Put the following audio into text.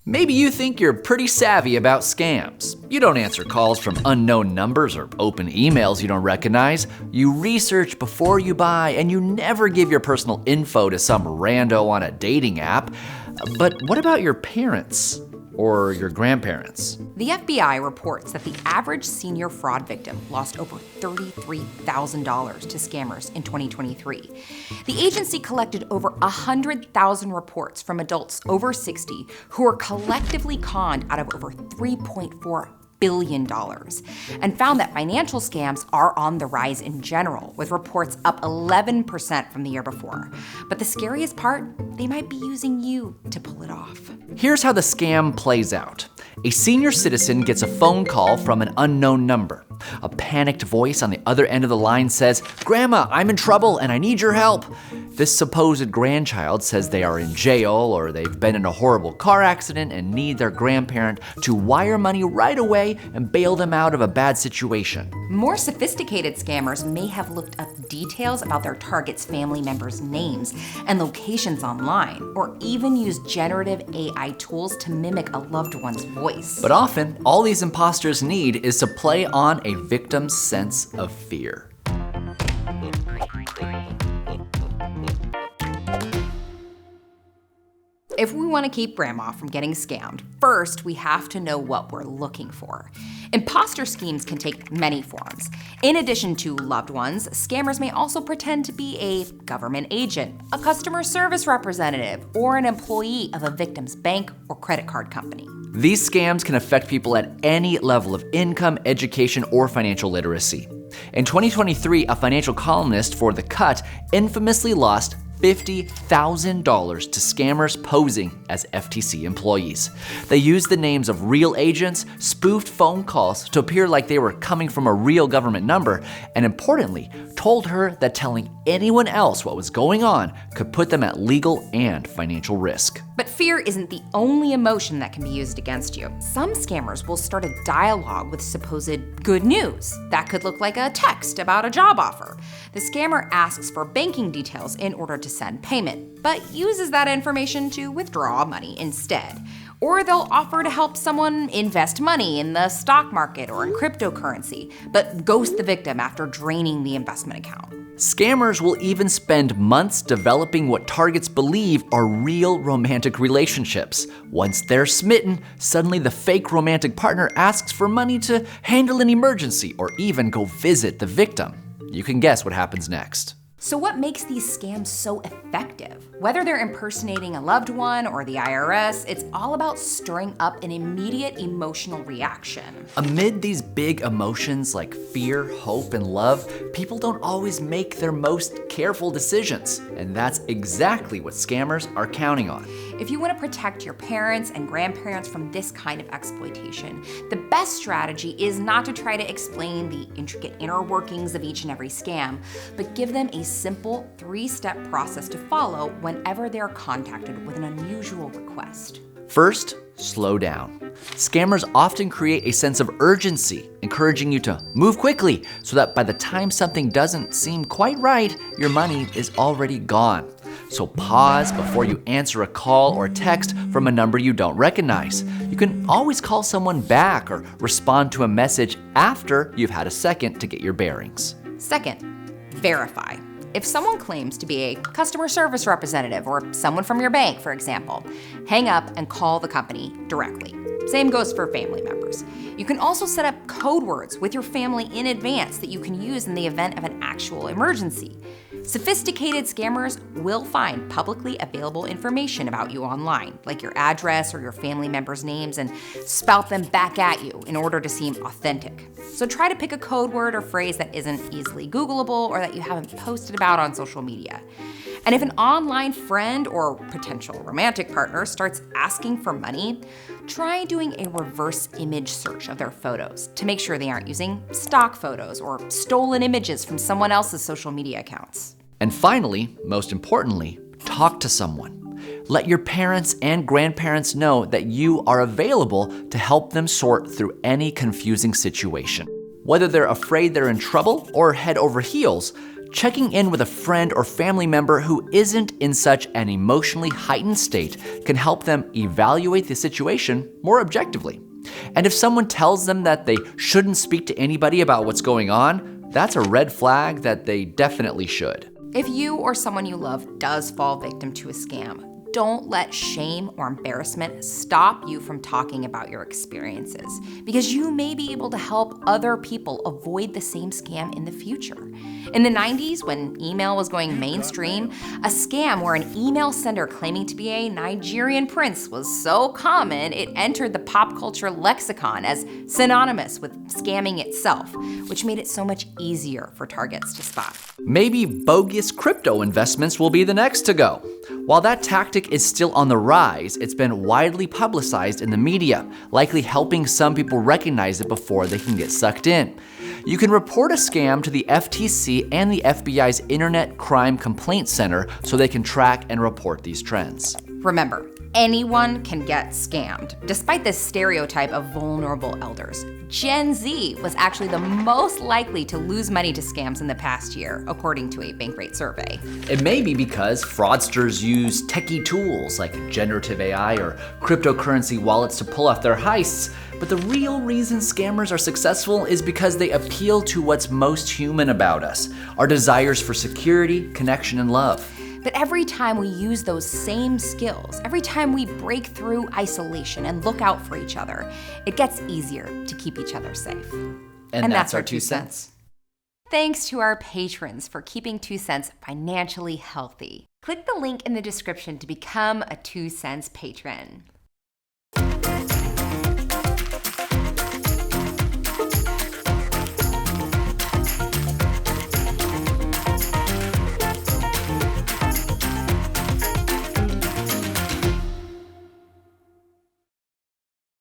Maybe you think you're pretty savvy about scams. You don't answer calls from unknown numbers or open emails you don't recognize. You research before you buy, and you never give your personal info to some rando on a dating app. But what about your parents? Or your grandparents? The FBI reports that the average senior fraud victim lost over $33,000 to scammers in 2023. The agency collected over 100,000 reports from adults over 60 who were collectively conned out of over $3.4 billion, and found that financial scams are on the rise in general, with reports up 11% from the year before. But the scariest part, they might be using you to pull it off. Here's how the scam plays out. A senior citizen gets a phone call from an unknown number. A panicked voice on the other end of the line says, "Grandma, I'm in trouble and I need your help." This supposed grandchild says they are in jail or they've been in a horrible car accident and need their grandparent to wire money right away and bail them out of a bad situation. More sophisticated scammers may have looked up details about their target's family members' names and locations online, or even used generative AI tools to mimic a loved one's voice. But often, all these imposters need is to play on a victim's sense of fear. If we want to keep grandma from getting scammed, first we have to know what we're looking for. Imposter schemes can take many forms. In addition to loved ones, scammers may also pretend to be a government agent, a customer service representative, or an employee of a victim's bank or credit card company. These scams can affect people at any level of income, education, or financial literacy. In 2023, a financial columnist for The Cut infamously lost $50,000 to scammers posing as FTC employees. They used the names of real agents, spoofed phone calls to appear like they were coming from a real government number, and importantly, told her that telling anyone else what was going on could put them at legal and financial risk. But fear isn't the only emotion that can be used against you. Some scammers will start a dialogue with supposed good news. That could look like a text about a job offer. The scammer asks for banking details in order to send payment, but uses that information to withdraw money instead. Or they'll offer to help someone invest money in the stock market or in cryptocurrency, but ghost the victim after draining the investment account. Scammers will even spend months developing what targets believe are real romantic relationships. Once they're smitten, suddenly the fake romantic partner asks for money to handle an emergency or even go visit the victim. You can guess what happens next. So what makes these scams so effective? Whether they're impersonating a loved one or the IRS, it's all about stirring up an immediate emotional reaction. Amid these big emotions like fear, hope, and love, people don't always make their most careful decisions. And that's exactly what scammers are counting on. If you want to protect your parents and grandparents from this kind of exploitation, the best strategy is not to try to explain the intricate inner workings of each and every scam, but give them a simple 3-step process to follow whenever they are contacted with an unusual request. First, slow down. Scammers often create a sense of urgency, encouraging you to move quickly so that by the time something doesn't seem quite right, your money is already gone. So pause before you answer a call or text from a number you don't recognize. You can always call someone back or respond to a message after you've had a second to get your bearings. Second, verify. If someone claims to be a customer service representative or someone from your bank, for example, hang up and call the company directly. Same goes for family members. You can also set up code words with your family in advance that you can use in the event of an actual emergency. Sophisticated scammers will find publicly available information about you online, like your address or your family members' names, and spout them back at you in order to seem authentic. So try to pick a code word or phrase that isn't easily Googleable or that you haven't posted about on social media. And if an online friend or potential romantic partner starts asking for money, try doing a reverse image search of their photos to make sure they aren't using stock photos or stolen images from someone else's social media accounts. And finally, most importantly, talk to someone. Let your parents and grandparents know that you are available to help them sort through any confusing situation. Whether they're afraid they're in trouble or head over heels, checking in with a friend or family member who isn't in such an emotionally heightened state can help them evaluate the situation more objectively. And if someone tells them that they shouldn't speak to anybody about what's going on, that's a red flag that they definitely should. If you or someone you love does fall victim to a scam, don't let shame or embarrassment stop you from talking about your experiences, because you may be able to help other people avoid the same scam in the future. In the 90s, when email was going mainstream, a scam where an email sender claiming to be a Nigerian prince was so common, it entered the pop culture lexicon as synonymous with scamming itself, which made it so much easier for targets to spot. Maybe bogus crypto investments will be the next to go. While that tactic is still on the rise, it's been widely publicized in the media, likely helping some people recognize it before they can get sucked in. You can report a scam to the FTC and the FBI's Internet Crime Complaint Center so they can track and report these trends. Remember, anyone can get scammed, despite this stereotype of vulnerable elders. Gen Z was actually the most likely to lose money to scams in the past year, according to a Bankrate survey. It may be because fraudsters use techie tools like generative AI or cryptocurrency wallets to pull off their heists, but the real reason scammers are successful is because they appeal to what's most human about us, our desires for security, connection, and love. But every time we use those same skills, every time we break through isolation and look out for each other, it gets easier to keep each other safe. And that's our 2 cents. Thanks to our patrons for keeping 2 cents financially healthy. Click the link in the description to become a 2 cents patron.